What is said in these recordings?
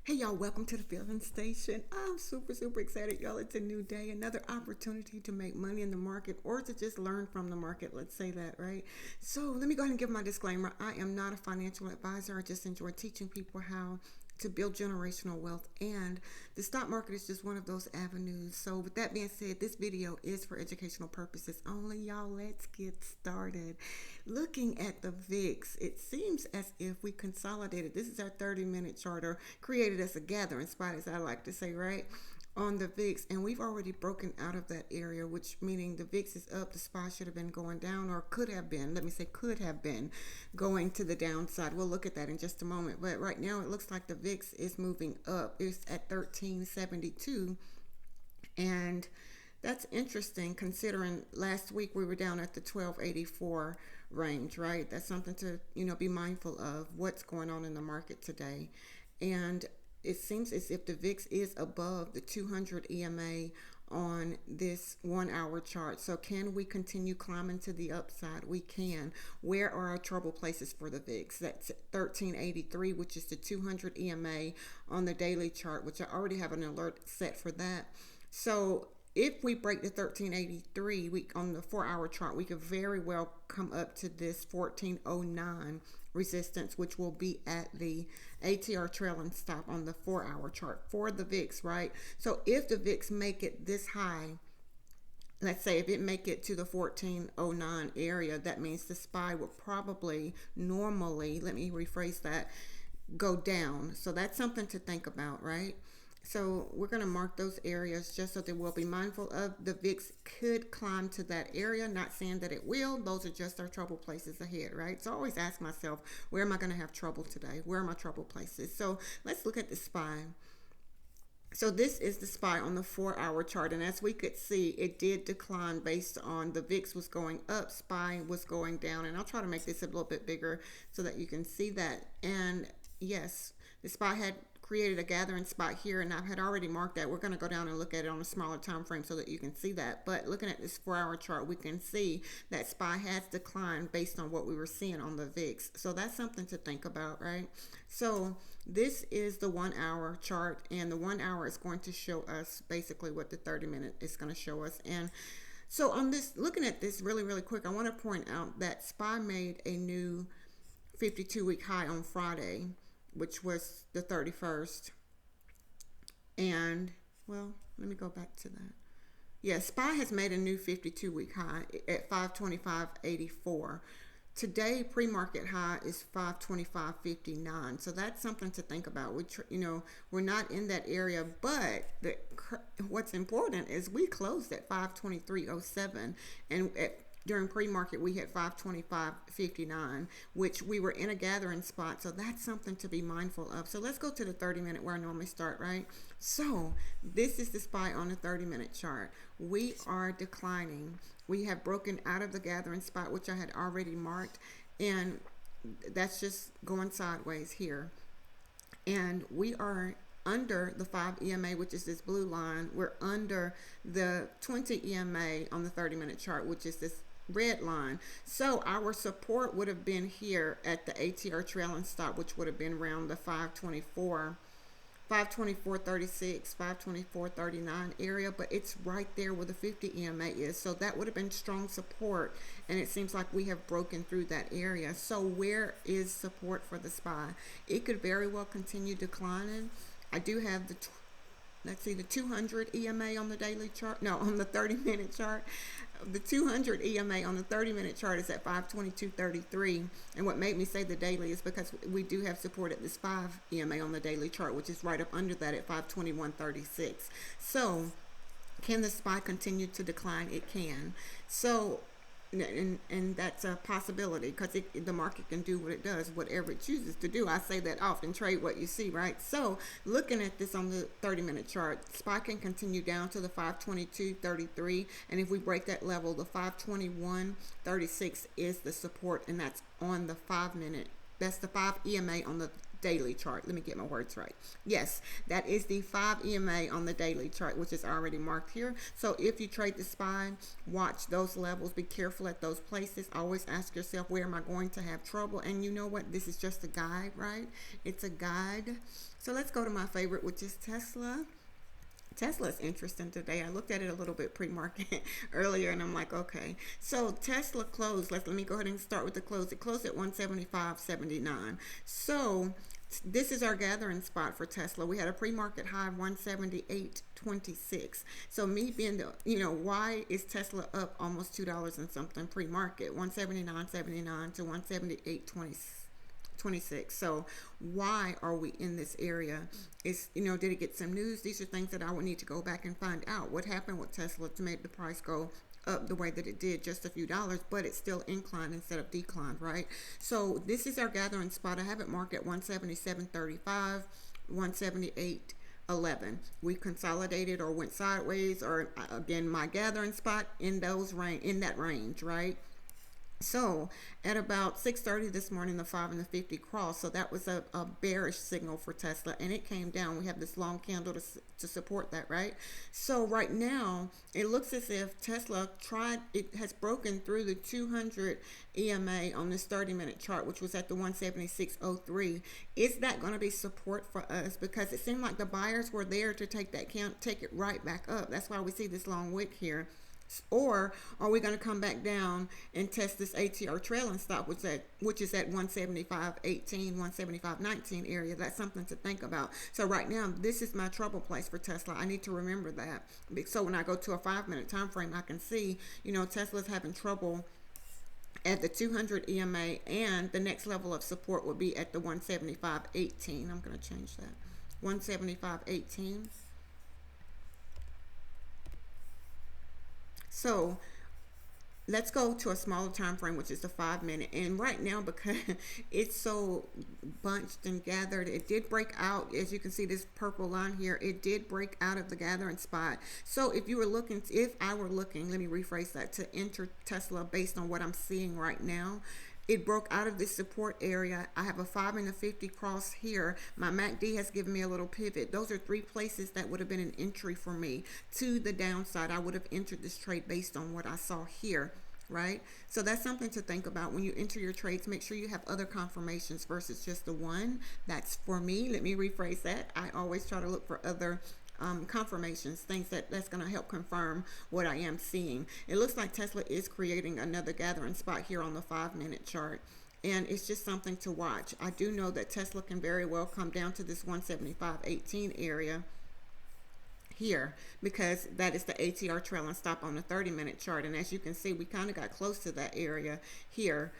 Hey y'all, welcome to the Filling Station. I'm super excited, y'all. It's a new day, another opportunity to make money in the market or to just learn from the market. Let's say that, right? So let me go ahead and give my disclaimer. I am not a financial advisor. I just enjoy teaching people how to build generational wealth, and the stock market is just one of those avenues. So with that being said, this video is for educational purposes only. Y'all, let's get started. Looking at the VIX, it seems as if we consolidated. This is our 30-minute chart, or created as a gathering spot, as I like to say, right? On the VIX, and we've already broken out of that area, which meaning the VIX is up. The SPY should have been going down, or could have been, let me say could have been going to the downside. We'll look at that in just a moment, but right now it looks like the VIX is moving up. It's at 1372, and that's interesting considering last week we were down at the 1284 range, right? That's something to be mindful of what's going on in the market today. And it seems as if the VIX is above the 200 EMA on this 1 hour chart. So can we continue climbing to the upside? We can. Where are our trouble places for the VIX? That's 1383, which is the 200 EMA on the daily chart, which I already have an alert set for that. So if we break the 1383 on the 4 hour chart, we could very well come up to this 1409 resistance, which will be at the ATR trailing stop on the 4 hour chart for the VIX, right? So if the VIX make it this high, let's say if it make it to the 1409 area, that means the SPY will probably normally, let me rephrase that, go down. So that's something to think about, right? So we're going to mark those areas just so that we'll be mindful of. The VIX could climb to that area, not saying that it will. Those are just our trouble places ahead, right? So I always ask myself, where am I going to have trouble today? Where are my trouble places? So let's look at the SPY. So this is the SPY on the 4 hour chart, and as we could see, it did decline based on the VIX was going up, SPY was going down, and I'll try to make this a little bit bigger so that you can see that. And yes, the SPY had created a gathering spot here, and I had already marked that. We're going to go down and look at it on a smaller time frame so that you can see that. But looking at this 4 hour chart, we can see that SPY has declined based on what we were seeing on the VIX. So that's something to think about, right? So this is the 1 hour chart, and the 1 hour is going to show us basically what the 30-minute is going to show us. And so on this, looking at this really quick, I want to point out that SPY made a new 52-week high on Friday, which was the 31st. And, well, let me go back to that. Yeah, SPY has made a new 52-week high at 525.84. Today, pre-market high is 525.59. So that's something to think about. We're not in that area, but what's important is we closed at 523.07, and during pre-market, we hit 525.59, which we were in a gathering spot. So that's something to be mindful of. So let's go to the 30-minute where I normally start, right? So this is the SPY on the 30-minute chart. We are declining. We have broken out of the gathering spot, which I had already marked, and that's just going sideways here. And we are under the 5 EMA, which is this blue line. We're under the 20 EMA on the 30-minute chart, which is this red line. So our support would have been here at the ATR trailing stop, which would have been around the 524.36, 524.39 area, but it's right there where the 50 EMA is. So that would have been strong support, and it seems like we have broken through that area. So where is support for the SPY? It could very well continue declining. I do have the let's see, the 200 EMA on the daily chart. No, on the 30-minute chart. The 200 EMA on the 30-minute chart is at 522.33. And what made me say the daily is because we do have support at this 5 EMA on the daily chart, which is right up under that at 521.36. So can the SPY continue to decline? It can. So and that's a possibility, because the market can do what it does, whatever it chooses to do. I say that often, trade what you see, right? So looking at this on the 30-minute chart, SPY can continue down to the 522.33, and if we break that level, the 521.36 is the support, and that's on the 5-minute. That's the 5 EMA on the daily chart. Let me get my words right. Yes, that is the 5 EMA on the daily chart, which is already marked here. So if you trade the SPY, watch those levels, be careful at those places. Always ask yourself, where am I going to have trouble? And you know what? This is just a guide, right? It's a guide. So let's go to my favorite, which is Tesla. Tesla is interesting today. I looked at it a little bit pre-market earlier, and I'm like, okay. So Tesla closed. Let me go ahead and start with the close. It closed at 175.79. So this is our gathering spot for Tesla. We had a pre-market high of 178.26. So me being the, why is Tesla up almost $2 and something pre-market? 179.79 to 178.26. So why are we in this area? Is, did it get some news? These are things that I would need to go back and find out. What happened with Tesla to make the price go up the way that it did, just a few dollars, but it's still inclined instead of declined, right? So this is our gathering spot. I have it marked at 177.35, 178.11. We consolidated or went sideways, or again, my gathering spot in that range, right? So at about 6:30 this morning, the 5 and the 50 crossed. So that was a bearish signal for Tesla, and it came down. We have this long candle to support that, right? So right now, it looks as if Tesla has broken through the 200 EMA on this 30-minute chart, which was at the 176.03. Is that going to be support for us? Because it seemed like the buyers were there to take it right back up. That's why we see this long wick here. Or are we going to come back down and test this ATR trailing stop, which is at 175.18, 175.19 area? That's something to think about. So right now, this is my trouble place for Tesla. I need to remember that. So when I go to a 5-minute time frame, I can see, Tesla's having trouble at the 200 EMA, and the next level of support will be at the 175.18. I'm going to change that. 175.18. So let's go to a smaller time frame, which is the 5-minute. And right now, because it's so bunched and gathered, it did break out. As you can see, this purple line here, it did break out of the gathering spot. So if I were looking, let me rephrase that, to enter Tesla based on what I'm seeing right now, it broke out of this support area. I have a 5 and a 50 cross here. My MACD has given me a little pivot. Those are 3 places that would have been an entry for me to the downside. I would have entered this trade based on what I saw here, right? So that's something to think about when you enter your trades. Make sure you have other confirmations versus just the one. That's for me. Let me rephrase that. I always try to look for other confirmations, things that's going to help confirm what I am seeing. It looks like Tesla is creating another gathering spot here on the 5-minute chart, and it's just something to watch. I do know that Tesla can very well come down to this 175.18 area here, because that is the ATR trailing stop on the 30-minute chart, and as you can see, we kind of got close to that area here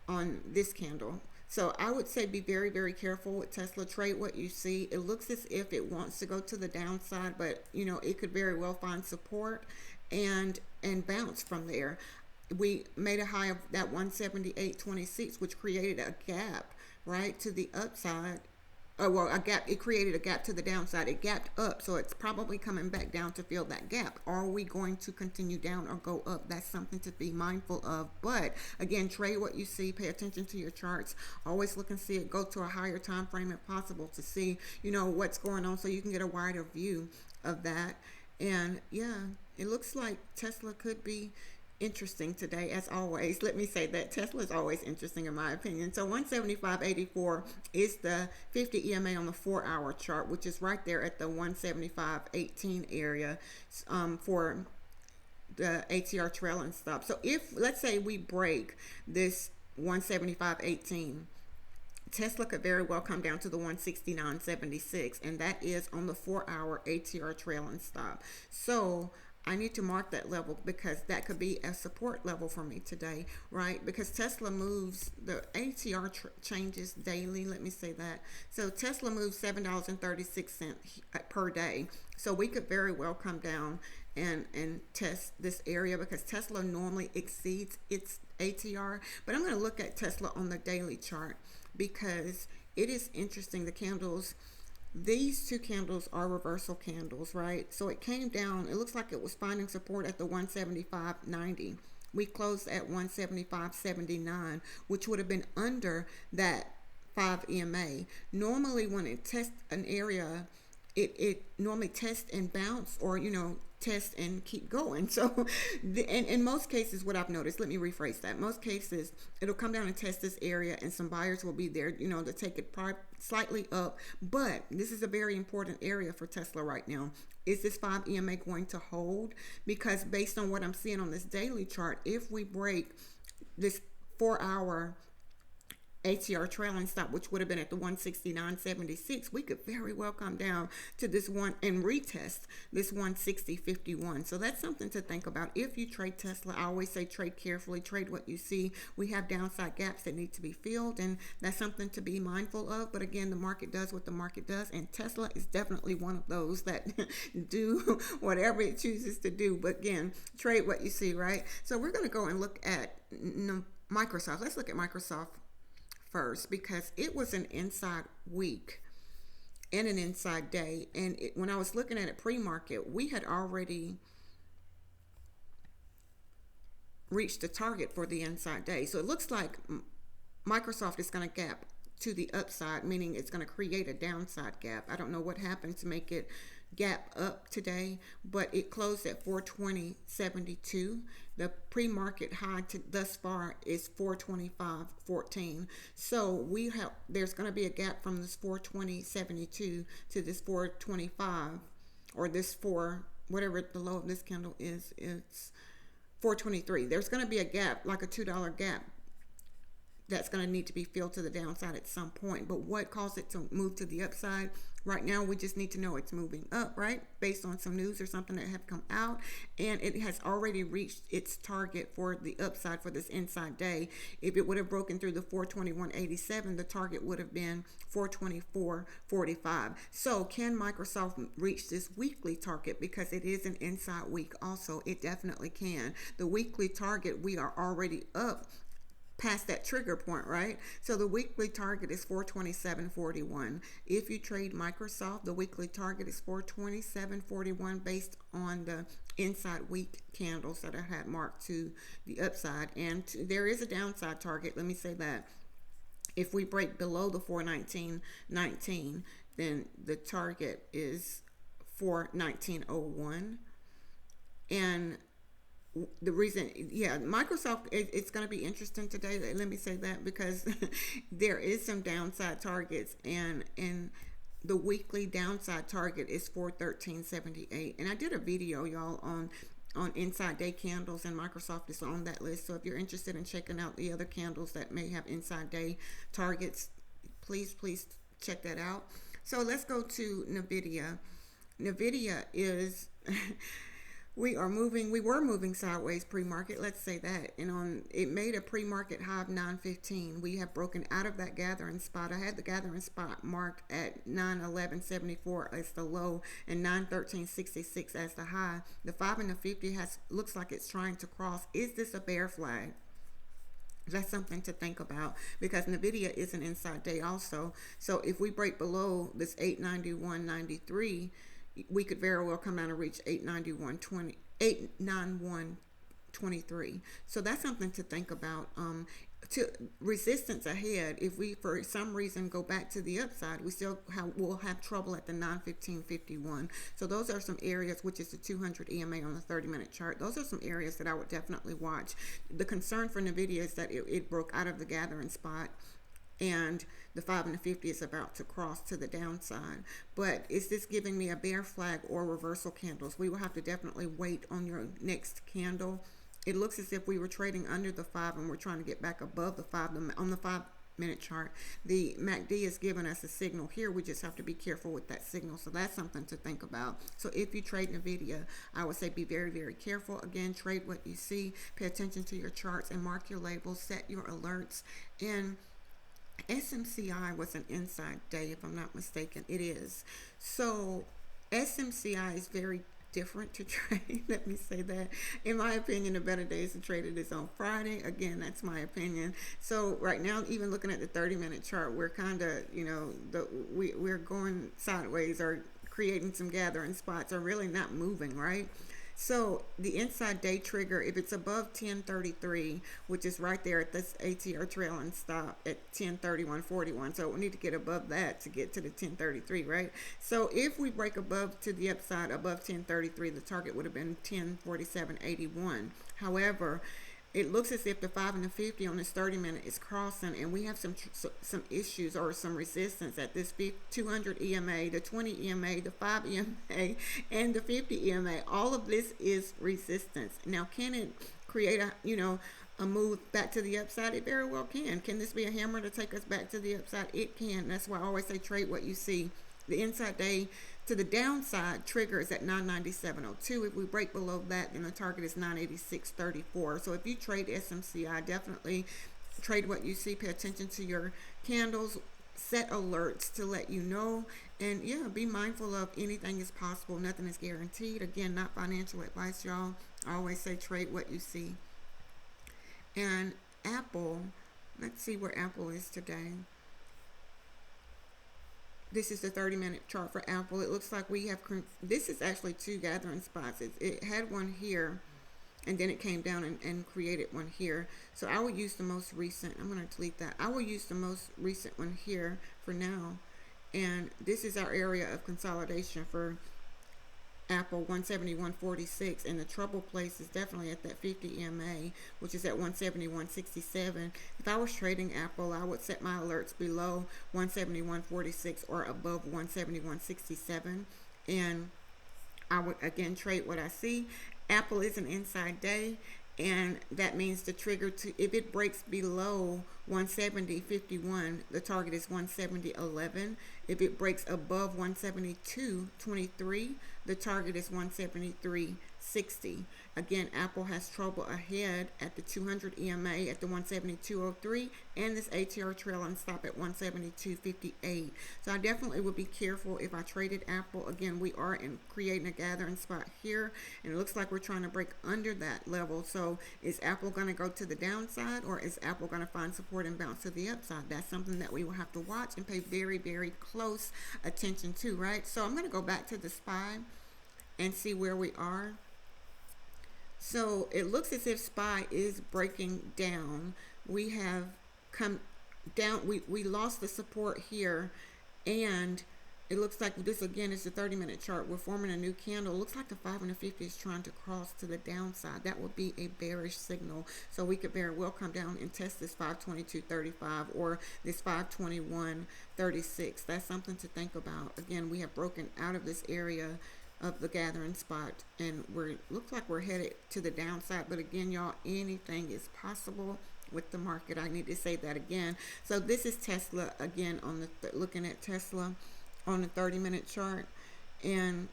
on this candle. So I would say be very, very careful with Tesla. Trade what you see. It looks as if it wants to go to the downside, but it could very well find support and bounce from there. We made a high of that 178.26, which created a gap right to the upside. A gap. It created a gap to the downside. It gapped up, so it's probably coming back down to fill that gap. Are we going to continue down or go up? That's something to be mindful of. But again, trade what you see. Pay attention to your charts. Always look and see it. Go to a higher time frame if possible to see, what's going on, so you can get a wider view of that. And yeah, it looks like Tesla could be interesting today, as always. Let me say that Tesla is always interesting in my opinion. So 175.84 is the 50 EMA on the 4-hour chart, which is right there at the 175.18 area for the ATR trailing stop. So if, let's say, we break this 175.18, Tesla could very well come down to the 169.76, and that is on the 4-hour ATR trailing stop. So I need to mark that level, because that could be a support level for me today, right? Because Tesla moves, the ATR changes daily. Let me say that. So Tesla moves $7.36 per day. So we could very well come down and test this area, because Tesla normally exceeds its ATR. But I'm going to look at Tesla on the daily chart, because it is interesting. The candles, these 2 candles are reversal candles, right? So it came down. It looks like it was finding support at the 175.90. We closed at 175.79, which would have been under that 5 EMA. Normally when it tests an area, it normally tests and bounce, or test and keep going. So in most cases, what I've noticed, let me rephrase that, most cases it'll come down and test this area, and some buyers will be there to take it slightly up. But this is a very important area for Tesla right now. Is this 5 EMA going to hold? Because based on what I'm seeing on this daily chart, if we break this 4-hour ATR trailing stop, which would have been at the 169.76, we could very well come down to this one and retest this 160.51. So that's something to think about. If you trade Tesla, I always say trade carefully, trade what you see. We have downside gaps that need to be filled, and that's something to be mindful of. But again, the market does what the market does, and Tesla is definitely one of those that do whatever it chooses to do. But again, trade what you see, right? So we're going to go and look at Microsoft. Let's look at Microsoft first, because it was an inside week and an inside day. And when I was looking at it pre-market, we had already reached the target for the inside day. So it looks like Microsoft is going to gap to the upside, meaning it's going to create a downside gap. I don't know what happened to make it gap up today, but it closed at 420.72. The pre-market high thus far is 425.14. So there's going to be a gap from this 420.72 to this 425, or this whatever the low of this candle is, it's 423. There's going to be a gap, like a $2 gap, that's going to need to be filled to the downside at some point. But what caused it to move to the upside? Right now, we just need to know it's moving up, right? Based on some news or something that have come out. And it has already reached its target for the upside for this inside day. If it would have broken through the 421.87, the target would have been 424.45. So can Microsoft reach this weekly target? Because it is an inside week also. It definitely can. The weekly target, we are already up past that trigger point, right? So the weekly target is 427.41. If you trade Microsoft, the weekly target is 427.41 based on the inside week candles that I had marked to the upside. And there is a downside target. Let me say that. If we break below the 419.19, then the target is 419.01. And the reason, Microsoft, it's going to be interesting today. Let me say that, because there is some downside targets, and the weekly downside target is 413.78. And I did a video, y'all, on inside day candles, and Microsoft is on that list. So if you're interested in checking out the other candles that may have inside day targets, please check that out. So let's go to NVDA. NVDA is we were moving sideways pre-market, let's say that. And it made a pre-market high of 915. We have broken out of that gathering spot. I had the gathering spot marked at 911.74 as the low and 913.66 as the high. The 5 and the 50 looks like it's trying to cross. Is this a bear flag? That's something to think about, because NVIDIA is an inside day also. So if we break below this 891.93, we could very well come down and reach 891.23. So that's something to think about. To resistance ahead, if we for some reason go back to the upside, we still will have trouble at the 915.51. So those are some areas, which is the 200 EMA on the 30-minute chart. Those are some areas that I would definitely watch. The concern for NVIDIA is that it broke out of the gathering spot, and the 5 and the 50 is about to cross to the downside. But is this giving me a bear flag or reversal candles? We will have to definitely wait on your next candle. It looks as if we were trading under the 5 and we're trying to get back above the 5 on the 5-minute chart. The MACD is giving us a signal here. We just have to be careful with that signal. So that's something to think about. So if you trade NVIDIA, I would say be very, very careful. Again, trade what you see. Pay attention to your charts and mark your labels. Set your alerts. And SMCI was an inside day, if I'm not mistaken. It is. So SMCI is very different to trade. Let me say that. In my opinion, the better days to trade it is on Friday. Again, that's my opinion. So right now, even looking at the 30-minute chart, we're kind of, we're going sideways or creating some gathering spots, or really not moving, right? So the inside day trigger, if it's above 1033, which is right there at this ATR trail and stop at 1031.41, so we need to get above that to get to the 1033, right? So if we break above to the upside above 1033, the target would have been 1047.81. However, it looks as if the 5 and the 50 on this 30-minute is crossing, and we have some issues or some resistance at this 200 EMA, the 20 EMA, the 5 EMA, and the 50 EMA. All of this is resistance. Now, can it create a move back to the upside? It very well can. Can this be a hammer to take us back to the upside? It can. That's why I always say trade what you see. The inside day to the downside trigger is at 997.02. If we break below that, then the target is 986.34. So if you trade SMCI, definitely trade what you see. Pay attention to your candles. Set alerts to let you know. And yeah, be mindful of anything is possible. Nothing is guaranteed. Again, not financial advice, y'all. I always say trade what you see. And Apple, let's see where Apple is today. This is the 30-minute chart for Apple. It looks like we have, this is actually two gathering spots. It had one here, and then it came down and created one here. So I will use the most recent. I'm going to delete that. I will use the most recent one here for now. And this is our area of consolidation for Apple, 171.46, and the trouble place is definitely at that 50 EMA, which is at 171.67. If I was trading Apple, I would set my alerts below 171.46 or above 171.67, and I would again trade what I see. Apple is an inside day, and that means the trigger to, if it breaks below 170.51, the target is 170.11. If it breaks above 172.23, the target is 173.60. Again, Apple has trouble ahead at the 200 EMA at the 172.03, and this ATR trail and stop at 172.58. So I definitely would be careful if I traded Apple. Again, we are creating a gathering spot here, and it looks like we're trying to break under that level. So is Apple going to go to the downside, or is Apple going to find support and bounce to the upside? That's something that we will have to watch and pay very, very close attention to, right? So I'm going to go back to the SPY and see where we are. So it looks as if SPY is breaking down. We have come down. We lost the support here, and it looks like this again is the 30-minute chart. We're forming a new candle. It looks like the 5 and the 50 is trying to cross to the downside. That would be a bearish signal. So we could very well come down and test this 522.35 or this 521.36. That's something to think about. Again, we have broken out of this area of the gathering spot, and looks like we're headed to the downside. But again, y'all, anything is possible with the market. I need to say that again. So this is Tesla again on the looking at Tesla on the 30-minute chart, and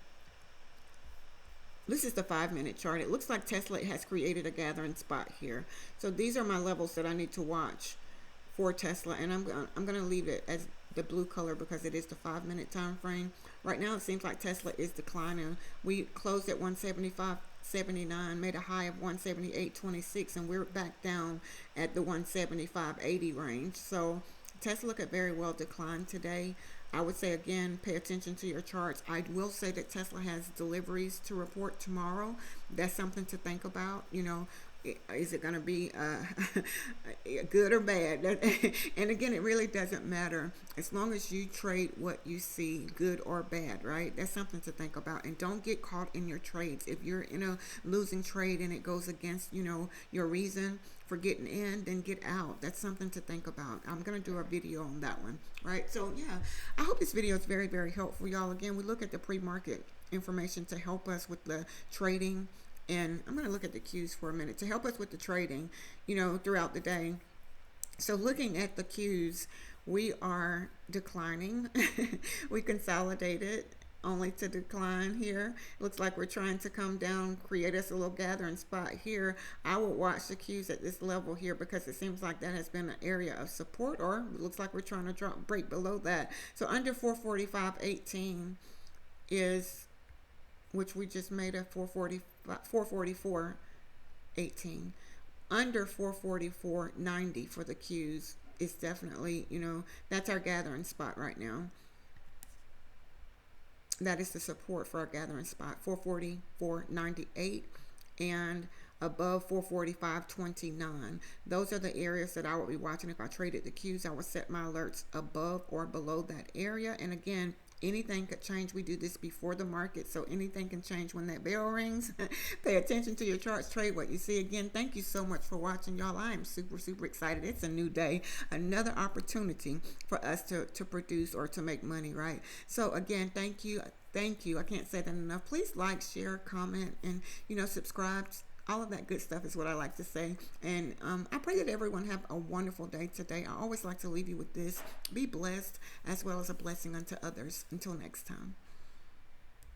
this is the 5-minute chart. It looks like Tesla has created a gathering spot here. So these are my levels that I need to watch for Tesla, and I'm going to leave it as the blue color because it is the 5-minute time frame. Right now it seems like Tesla is declining. We closed at 175.79, made a high of 178.26, and we're back down at the 175.80 range. So Tesla could very well decline today. I would say, again, pay attention to your charts. I will say that Tesla has deliveries to report tomorrow. That's something to think about. You know, is it going to be good or bad? And again, it really doesn't matter as long as you trade what you see, good or bad, right? That's something to think about. And don't get caught in your trades. If you're in a losing trade and it goes against, your reason for getting in, then get out. That's something to think about. I'm going to do a video on that one, right? So yeah, I hope this video is very, very helpful, y'all. Again, we look at the pre-market information to help us with the trading. And I'm going to look at the Qs for a minute to help us with the trading, throughout the day. So looking at the Qs, we are declining. We consolidated only to decline here. It looks like we're trying to come down, create us a little gathering spot here. I will watch the Qs at this level here because it seems like that has been an area of support, or it looks like we're trying to break below that. So under 445.18 is, which we just made a 444.18. Under 444.90 for the Qs is definitely, that's our gathering spot right now. that is the support for our gathering spot, 444.98, and above 445.29. Those are the areas that I would be watching. If I traded the Qs, I would set my alerts above or below that area. And again, anything could change. We do this before the market, so anything can change when that bell rings. Pay attention to your charts, trade what you see. Again, thank you so much for watching, y'all. I am super excited. It's a new day, another opportunity for us to produce or to make money, right? So again, thank you. Thank you. I can't say that enough. Please like, share, comment, and subscribe. All of that good stuff is what I like to say. And I pray that everyone have a wonderful day today. I always like to leave you with this: be blessed as well as a blessing unto others. Until next time.